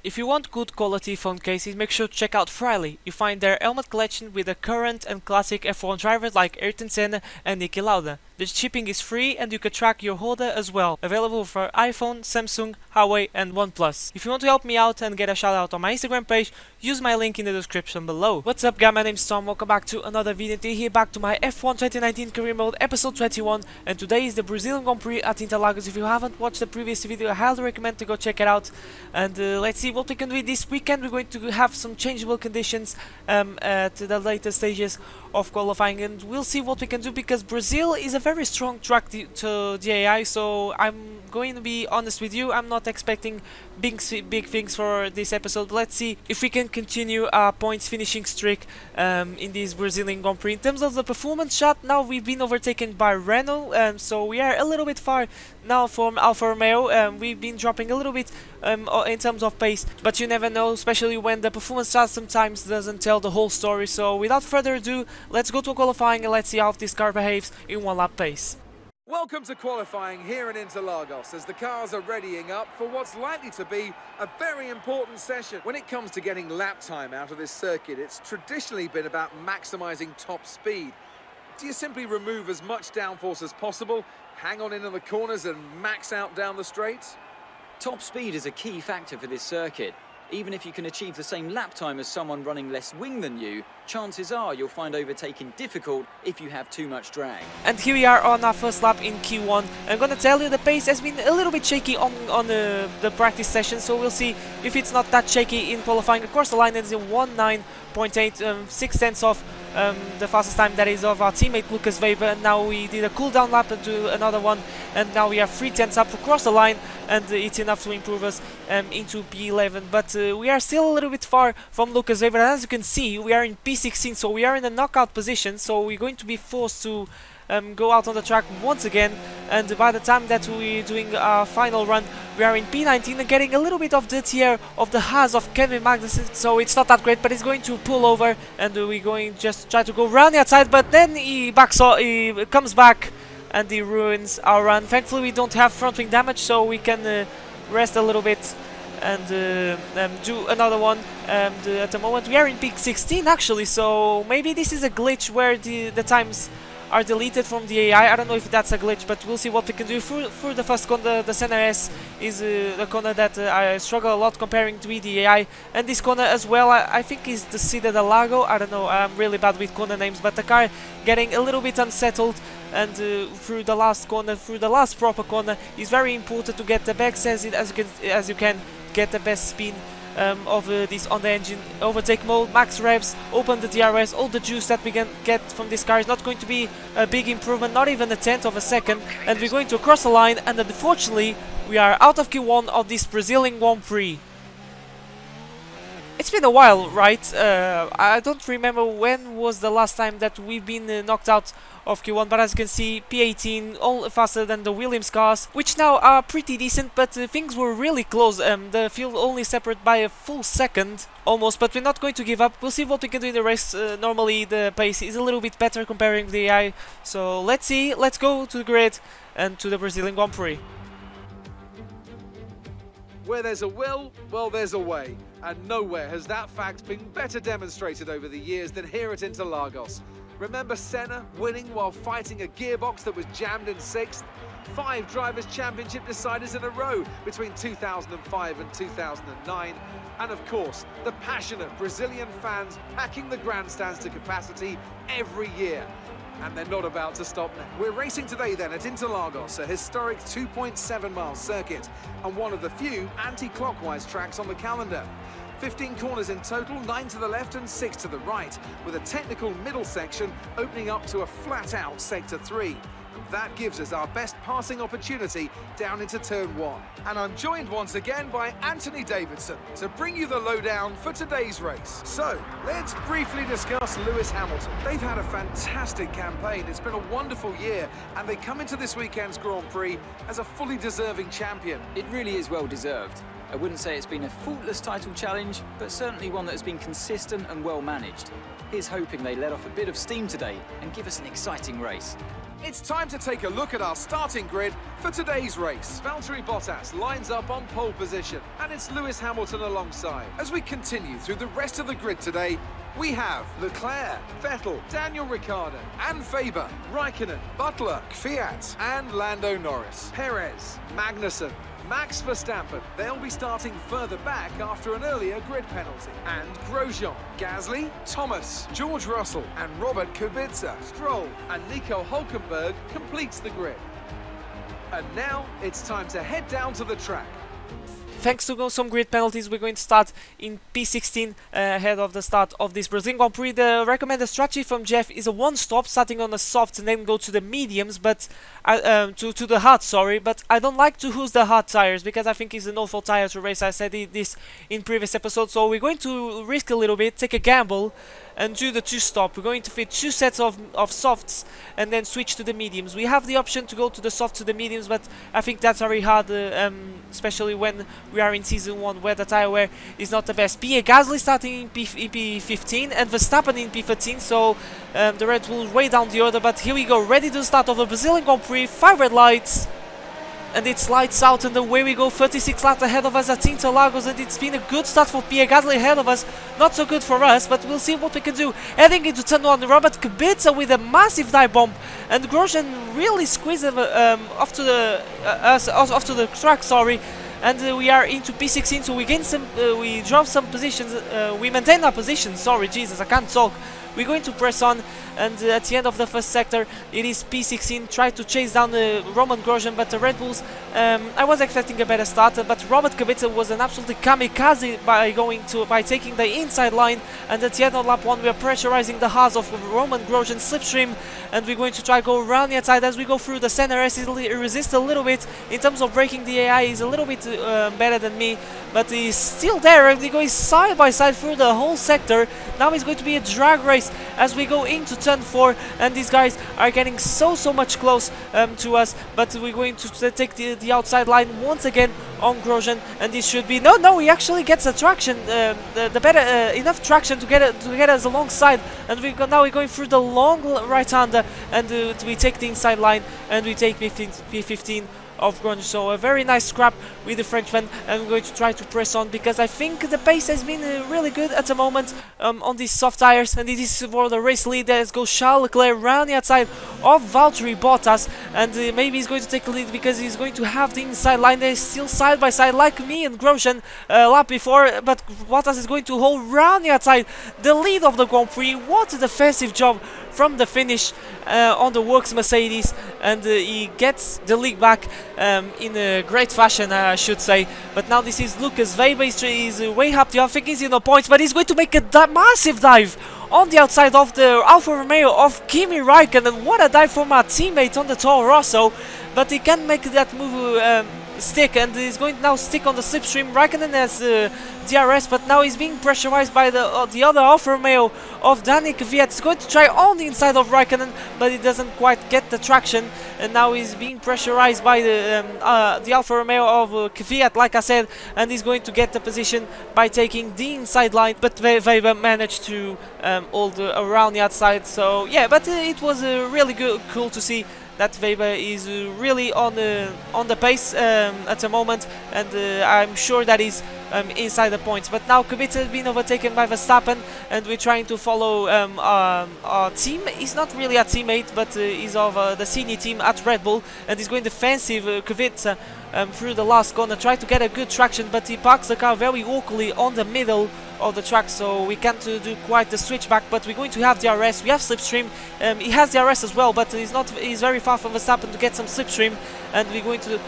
If you want good quality phone cases, make sure to check out Ferrari. You find their helmet collection with the current and classic F1 drivers like Ayrton Senna and Niki Lauda. The shipping is free and you can track your order as well. Available for iPhone, Samsung, Huawei and OnePlus. If you want to help me out and get a shout out on my Instagram page, use my link in the description below. What's up guys, my name's Tom, welcome back to another video. Today here back to my F1 2019 career mode episode 21, and today is the Brazilian Grand Prix at Interlagos. If you haven't watched the previous video, I highly recommend to go check it out. And let's see what we can do this weekend. We're going to have some changeable conditions at the later stages of qualifying, and we'll see what we can do because Brazil is a very strong track to the AI. So I'm going to be honest with you, I'm not expecting big things for this episode. Let's see if we can continue our points finishing streak in this Brazilian Grand Prix. In terms of the performance shot, now we've been overtaken by Renault, so we are a little bit far now from Alfa Romeo. We've been dropping a little bit in terms of pace, but you never know, especially when the performance chart sometimes doesn't tell the whole story. So without further ado, let's go to qualifying and let's see how this car behaves in one lap pace. Welcome to qualifying here in Interlagos as the cars are readying up for what's likely to be a very important session. When it comes to getting lap time out of this circuit, it's traditionally been about maximising top speed. Do you simply remove as much downforce as possible, hang on in the corners and max out down the straights? Top speed is a key factor for this circuit. Even if you can achieve the same lap time as someone running less wing than you, chances are you'll find overtaking difficult if you have too much drag. And here we are on our first lap in Q1. I'm gonna tell you the pace has been a little bit shaky on the practice session, so we'll see if it's not that shaky in qualifying. Of course, the line is in 19.8, 6 tenths off the fastest time that is of our teammate Lucas Weber. And now we did a cool down lap into another one, and now we are 3 tenths up across the line, and it's enough to improve us into P11. But we are still a little bit far from Lucas Weber, and as you can see, we are in P16, so we are in a knockout position, so we're going to be forced to go out on the track once again. And by the time that we're doing our final run, we are in P19 and getting a little bit of dirty air of the Haas of Kevin Magnussen, so it's not that great, but he's going to pull over and we're going just try to go around the outside, but then he comes back and he ruins our run. Thankfully we don't have front wing damage, so we can rest a little bit and do another one. At the moment we are in peak 16 actually, so maybe this is a glitch where the times are deleted from the AI. I don't know if that's a glitch, but we'll see what we can do. For the first corner, the Senna S is the corner that I struggle a lot comparing to the AI, and this corner as well I think is the Cida del Lago. I don't know, I'm really bad with corner names, but the car getting a little bit unsettled, and through the last corner, through the last proper corner, is very important to get the back as you can get the best spin of this on the engine. Overtake mode, max revs, open the DRS, all the juice that we can get from this car is not going to be a big improvement, not even a tenth of a second, and we're going to cross the line, and unfortunately we are out of Q1 of this Brazilian Grand Prix. It's been a while, right? I don't remember when was the last time that we've been knocked out of Q1, but as you can see, P18, all faster than the Williams cars, which now are pretty decent, but things were really close. The field only separated by a full second, almost, but we're not going to give up. We'll see what we can do in the race. Normally the pace is a little bit better comparing the AI, so let's see. Let's go to the grid and to the Brazilian Grand Prix. Where there's a will, well there's a way. And nowhere has that fact been better demonstrated over the years than here at Interlagos. Remember Senna winning while fighting a gearbox that was jammed in 6th? 5 Drivers' Championship deciders in a row between 2005 and 2009. And of course, the passionate Brazilian fans packing the grandstands to capacity every year. And they're not about to stop now. We're racing today then at Interlagos, a historic 2.7-mile circuit and one of the few anti-clockwise tracks on the calendar. 15 corners in total, 9 to the left and 6 to the right, with a technical middle section opening up to a flat-out Sector 3. That gives us our best passing opportunity down into Turn 1. And I'm joined once again by Anthony Davidson to bring you the lowdown for today's race. So, let's briefly discuss Lewis Hamilton. They've had a fantastic campaign, it's been a wonderful year, and they come into this weekend's Grand Prix as a fully deserving champion. It really is well deserved. I wouldn't say it's been a faultless title challenge, but certainly one that has been consistent and well managed. Here's hoping they let off a bit of steam today and give us an exciting race. It's time to take a look at our starting grid for today's race. Valtteri Bottas lines up on pole position, and it's Lewis Hamilton alongside. As we continue through the rest of the grid today, we have Leclerc, Vettel, Daniel Ricciardo, and Faber, Raikkonen, Butler, Kvyat, and Lando Norris, Perez, Magnussen, Max Verstappen. They'll be starting further back after an earlier grid penalty. And Grosjean, Gasly, Thomas, George Russell, and Robert Kubica. Stroll and Nico Hülkenberg completes the grid. And now it's time to head down to the track. Thanks to some grid penalties, we're going to start in P16 ahead of the start of this Brazilian Grand Prix. The recommended strategy from Jeff is a one-stop, starting on the softs and then go to the mediums, but to the hard, sorry. But I don't like to use the hard tires because I think it's an awful tire to race. I said this in previous episodes, so we're going to risk a little bit, take a gamble, and do the two-stop. We're going to fit 2 sets of softs and then switch to the mediums. We have the option to go to the soft to the mediums, but I think that's very hard, especially when we are in Season 1 where the tire wear is not the best. Pierre Gasly starting in P15 and Verstappen in P13, so the Red Bull way down the order, but here we go, ready to start of the Brazilian Grand Prix, 5 red lights. And it's lights out and away we go, 36 laps ahead of us at Interlagos, and it's been a good start for Pierre Gasly ahead of us. Not so good for us, but we'll see what we can do. Heading into turn 1, Robert Kubica with a massive dive bomb, and Grosjean really squeezed off to the track, sorry. And we are into P16, so we gain some, we drop some positions, we maintain our position, sorry, Jesus, I can't talk. We're going to press on, and at the end of the first sector, it is P16. Try to chase down Roman Grosjean, but the Red Bulls, I was expecting a better start, but Robert Kubica was an absolutely kamikaze by taking the inside line, and at the end of lap 1, we are pressurizing the Haas of Roman Grosjean slipstream, and we're going to try go around the outside as we go through the center. He resists a little bit in terms of braking. The AI is a little bit better than me, but he's still there, and he goes side by side through the whole sector. Now it's going to be a drag race as we go into turn 4, and these guys are getting so much close to us, but we're going to take the outside line once again on Grosjean, and this should be no, he actually gets a traction, the better enough traction to get us alongside, and now we're going through the long right-hander, and we take the inside line, and we take P15 of Grosjean. So a very nice scrap with the Frenchman, and we're going to try to press on because I think the pace has been really good at the moment on these soft tires, and this is for the race lead. Let's go Charles Leclerc around the outside of Valtteri Bottas, and maybe he's going to take the lead because he's going to have the inside line. They're still side by side like me and Grosjean lap before, but Bottas is going to hold round the outside the lead of the Grand Prix. What a defensive job from the finish on the Works Mercedes, and he gets the lead back in a great fashion, I should say. But now this is Lucas Weber. He's way up the I think he's in the points, but he's going to make a massive dive on the outside of the Alfa Romeo of Kimi Raikkonen. What a dive from our teammate on the Toro Rosso, but he can't make that move stick, and he's going to now stick on the slipstream. Raikkonen has DRS, but now he's being pressurized by the other Alfa Romeo of Daniel Kvyat. He's going to try on the inside of Raikkonen, but he doesn't quite get the traction, and now he's being pressurized by the Alfa Romeo of Kvyat, like I said, and he's going to get the position by taking the inside line, but Weber managed to hold around the outside. So yeah, but it was really cool to see that Weber is really on the pace at the moment, and I'm sure that he's inside the points. But now Kubica has been overtaken by Verstappen, and we're trying to follow our team. He's not really a teammate, but he's of the senior team at Red Bull, and he's going defensive Kubica through the last corner, try to get a good traction, but he parks the car very awkwardly on the middle of the track, so we can't do quite the switch back. But we're going to have DRS. We have slipstream. He has DRS as well, but he's very far from Verstappen to get some slipstream, and we're going to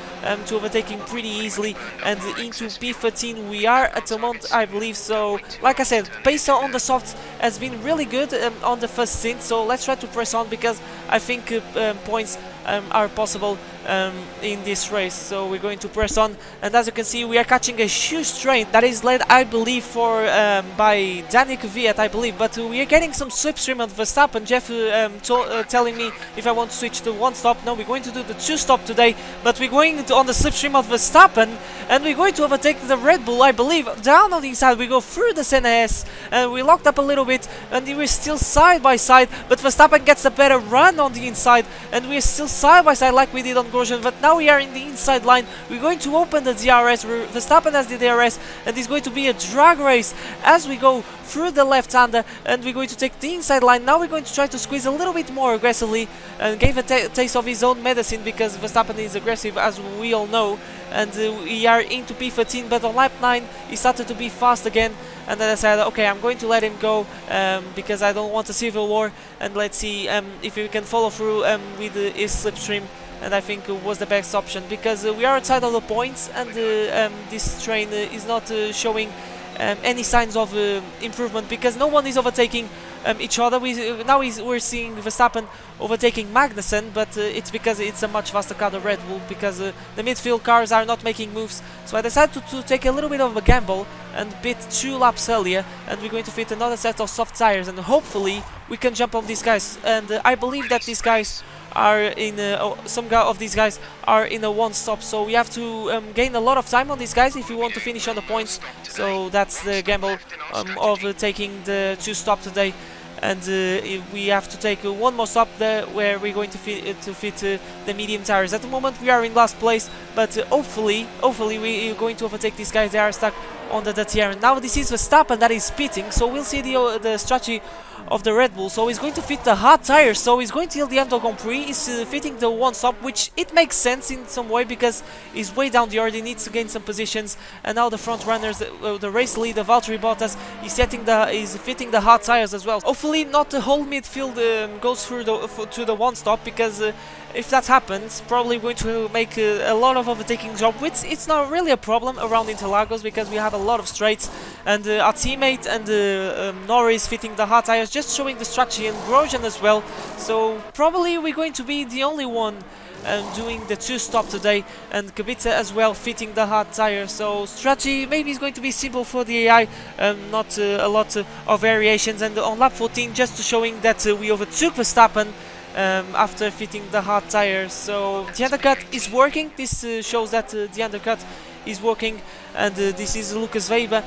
overtake him pretty easily. And into P13 we are at the moment, I believe. So like I said, pace on the softs has been really good on the first stint, so let's try to press on because I think points are possible in this race. So we're going to press on, and as you can see, we are catching a huge strain that is led, I believe, by Daniel Kvyat, I believe, but we are getting some slipstream on Verstappen. Jeff telling me if I want to switch to one stop. No, we're going to do the two stop today, but we're going on the slipstream of Verstappen, and we're going to overtake the Red Bull, I believe. Down on the inside, we go through the Senna S, and we locked up a little bit, and we're still side by side, but Verstappen gets a better run on the inside, and we're still side by side like we did on Grosjean. But now we are in the inside line. We're going to open the DRS. Verstappen has the DRS, and it's going to be a drag race as we go through the left-hander, and we're going to take the inside line. Now we're going to try to squeeze a little bit more aggressively, and gave a taste of his own medicine, because Verstappen is aggressive, as we all know, and we are into P13, but on lap 9 he started to be fast again, and then I said, okay, I'm going to let him go, because I don't want a civil war, and let's see if we can follow through with his slipstream. And I think it was the best option, because we are outside of the points, and this train is not showing any signs of improvement, because no one is overtaking each other. We're seeing Verstappen overtaking Magnussen, but it's because it's a much faster car, the Red Bull, because the midfield cars are not making moves. So I decided to take a little bit of a gamble and bit 2 laps earlier, and we're going to fit another set of soft tires, and hopefully we can jump on these guys. And I believe that these guys are in of these guys are in a one stop, so we have to gain a lot of time on these guys if we want to finish on the points. So that's the gamble of taking the 2 stop today, and we have to take one more stop there, where we're going to fit the medium tires. At the moment we are in last place, but hopefully we are going to overtake these guys. They are stuck on the DTR. Now this is Verstappen that is pitting, so we'll see the strategy of the Red Bull. So he's going to fit the hard tires, so he's going till the end of Grand Prix. He's fitting the one stop, which it makes sense in some way, because he's way down the order, he needs to gain some positions. And now the front runners, the race leader Valtteri Bottas, is fitting the hard tires as well. Hopefully not the whole midfield goes through to the one stop, because if that happens, probably going to make a lot of overtaking job, which it's not really a problem around Interlagos, because we have a lot of straights, and our teammate and Norris fitting the hard tires, just showing the strategy, and Grosjean as well. So probably we're going to be the only one doing the 2 stop today, and Kubica as well fitting the hard tire. So strategy maybe is going to be simple for the AI, not a lot of variations. And on lap 14, just showing that we overtook Verstappen after fitting the hard tires. So the undercut is working. This shows that the undercut is working, and this is Lucas Weber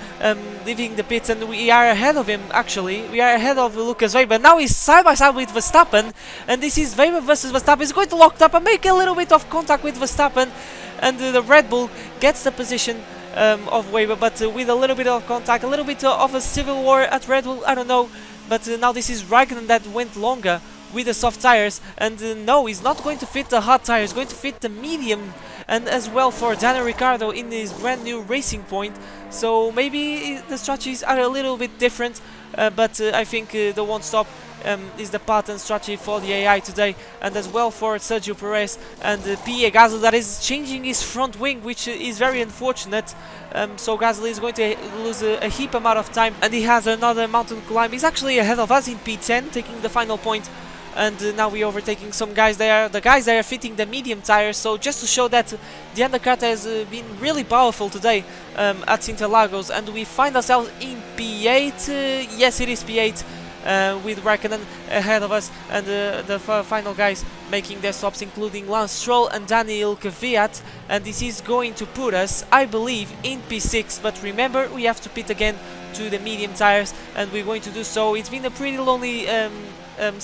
leaving the pits, and we are ahead of him. Actually, we are ahead of Lucas Weber. Now he's side by side with Verstappen, and this is Weber versus Verstappen. He's going to lock up and make a little bit of contact with Verstappen, and the Red Bull gets the position of Weber, but with a little bit of contact, a little bit of a civil war at Red Bull, I don't know. But now this is Raikkonen that went longer with the soft tires, and no, he's not going to fit the hard tires, he's going to fit the medium, and as well for Daniel Ricciardo in his brand new Racing Point. So maybe the strategies are a little bit different, but I think the one stop is the pattern strategy for the AI today, and as well for Sergio Perez and Pierre Gasly that is changing his front wing, which is very unfortunate. So Gasly is going to lose a heap amount of time, and he has another mountain climb. He's actually ahead of us in P10, taking the final point. And now we're overtaking some guys there. The guys there are fitting the medium tires. So just to show that the undercut has been really powerful today at Interlagos. And we find ourselves in P8. Yes, it is P8 with Raikkonen ahead of us. And the final guys making their stops, including Lance Stroll and Daniel Kvyat. And this is going to put us, I believe, in P6. But remember, we have to pit again to the medium tires. And we're going to do so. It's been a pretty lonely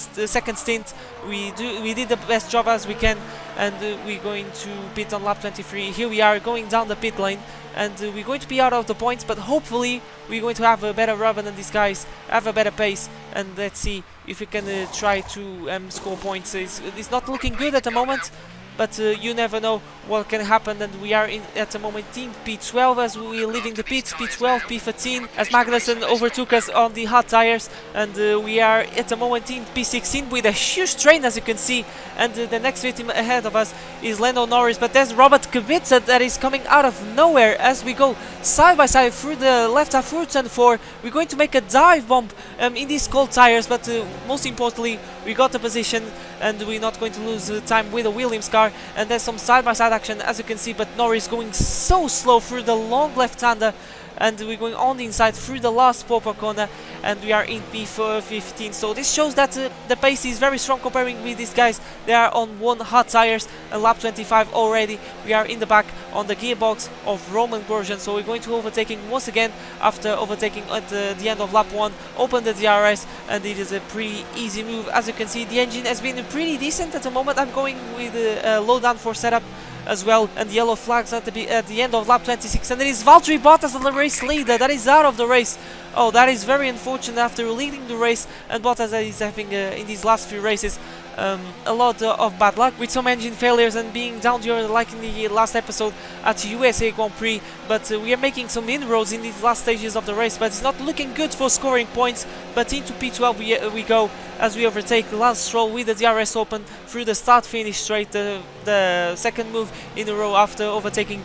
second stint. We did the best job as we can, and we're going to pit on lap 23. Here we are going down the pit lane, and we're going to be out of the points, but hopefully we're going to have a better rubber than these guys, have a better pace, and let's see if we can try to score points. It's not looking good at the moment, but you never know what can happen. And we are at the moment in P12 as we are leaving the pits, P12, P13, as Magnussen overtook us on the hard tires, and we are at the moment in P16 with a huge train, as you can see. And the next victim ahead of us is Lando Norris, but there's Robert Kubica that is coming out of nowhere as we go side by side through the left half through turn 4. We're going to make a dive bomb in these cold tires, but most importantly we got the position, and we're not going to lose time with the Williams car. are, and there's some side-by-side action as you can see, but Norris going so slow through the long left-hander, and we're going on the inside through the last proper corner, and we are in P15. So this shows that the pace is very strong comparing with these guys. They are on one hot tires, and lap 25 already. We are in the back on the gearbox of Roman Grosjean, so we're going to overtaking once again after overtaking at the end of lap 1. Open the DRS, and it is a pretty easy move. As you can see, the engine has been pretty decent at the moment. I'm going with a low downforce setup as well, and the yellow flags at the end of lap 26, and it is Valtteri Bottas, the race leader, that is out of the race. Oh, that is very unfortunate after leading the race, and Bottas is having in these last few races a lot of bad luck with some engine failures and being down here like in the last episode at USA Grand Prix. But we are making some inroads in these last stages of the race, but it's not looking good for scoring points. But into P12 we go as we overtake Lance Stroll with the DRS open through the start-finish straight, the second move in a row after overtaking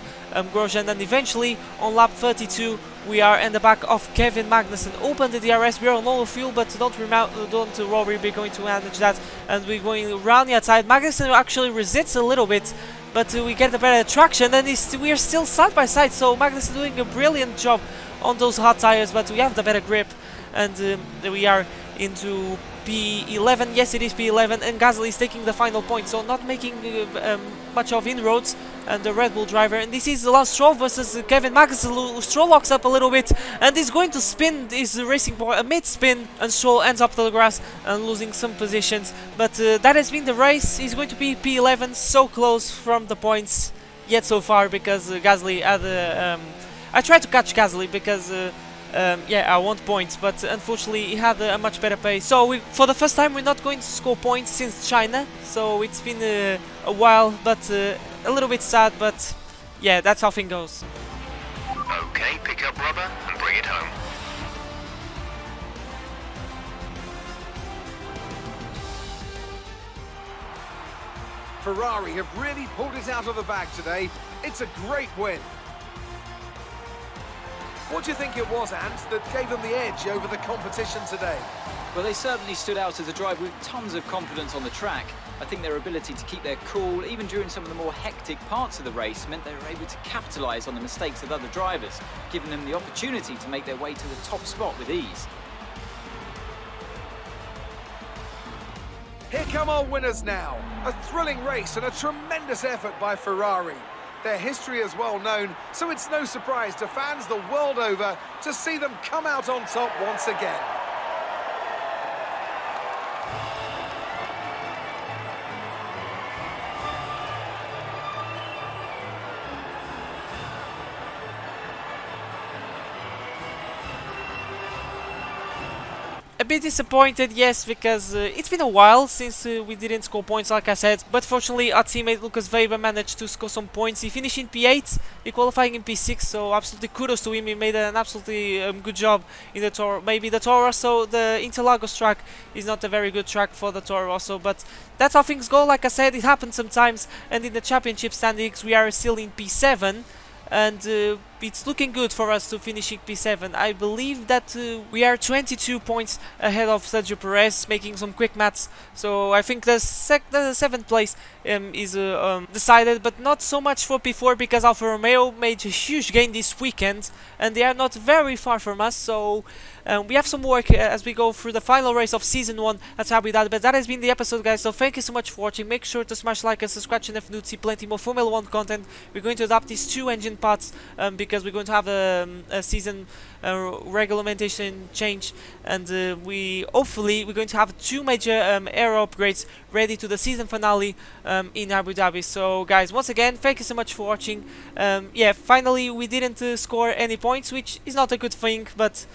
Grosjean, and eventually on lap 32 we are in the back of Kevin Magnussen. Open the DRS, we are on low fuel, but don't worry, we're going to manage that, and we're going around the outside. Magnussen actually resists a little bit, but we get a better traction, and we are still side by side, so Magnussen doing a brilliant job on those hot tires, but we have the better grip, and we are into P11. Yes, it is P11, and Gasly is taking the final point, so not making much of inroads, and the Red Bull driver. And this is Lance Stroll versus Kevin Magnussen. Stroll locks up a little bit and is going to spin his racing point mid-spin, and Stroll ends up to the grass and losing some positions. But that has been the race. He's going to be P11, so close from the points yet so far, because Gasly had I tried to catch Gasly because yeah, I want points, but unfortunately he had a much better pace. So for the first time we're not going to score points since China, so it's been a while, but a little bit sad, but yeah, that's how things goes. Okay, pick up rubber and bring it home. Ferrari have really pulled it out of the bag today. It's a great win. What do you think it was, Ant, that gave them the edge over the competition today? Well, they certainly stood out as a drive with tons of confidence on the track. I think their ability to keep their cool, even during some of the more hectic parts of the race, meant they were able to capitalise on the mistakes of other drivers, giving them the opportunity to make their way to the top spot with ease. Here come our winners now. A thrilling race and a tremendous effort by Ferrari. Their history is well known, so it's no surprise to fans the world over to see them come out on top once again. A bit disappointed, yes, because it's been a while since we didn't score points, like I said. But fortunately, our teammate Lucas Weber managed to score some points. He finished in P8, he qualifying in P6, so absolutely kudos to him. He made an absolutely good job in the Toro. Maybe the Toro Rosso, the Interlagos track, is not a very good track for the Toro Rosso, but that's how things go. Like I said, it happens sometimes. And in the championship standings, we are still in P7. And it's looking good for us to finish in P7. I believe that we are 22 points ahead of Sergio Perez, making some quick maths. So I think the 7th place is decided, but not so much for P4, because Alfa Romeo made a huge gain this weekend, and they are not very far from us. So we have some work as we go through the final race of Season 1 at Abu Dhabi. But that has been the episode, guys, so thank you so much for watching. Make sure to smash like and subscribe channel if you need to see plenty more Formula 1 content. We're going to adapt these 2 engine parts because we're going to have a season regulation change, and hopefully we're going to have 2 major aero upgrades ready to the season finale in Abu Dhabi. So guys, once again, thank you so much for watching. Yeah, finally we didn't score any points, which is not a good thing, but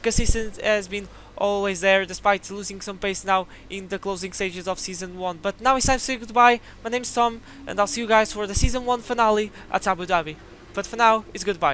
consistent has been always there, despite losing some pace now in the closing stages of Season 1. But now it's time to say goodbye. My name's Tom, and I'll see you guys for the Season 1 finale at Abu Dhabi. But for now, it's goodbye.